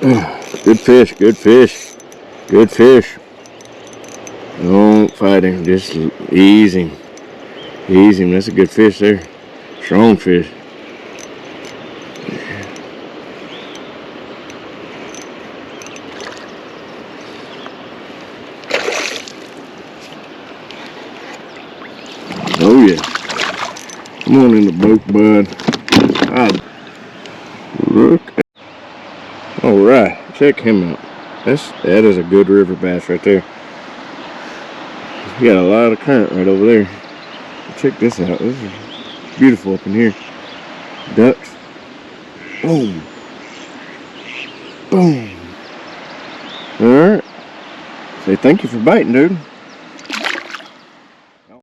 Good fish, good fish, good fish. Don't fight him, just ease him. Ease him, that's a good fish there. Strong fish. Oh yeah. Come on in the boat, bud. Look. Alright, check him out. That is a good river bass right there. You got a lot of current right over there. Check this out. This is beautiful up in here. Ducks. Boom. Boom. Alright. Say thank you for biting, dude.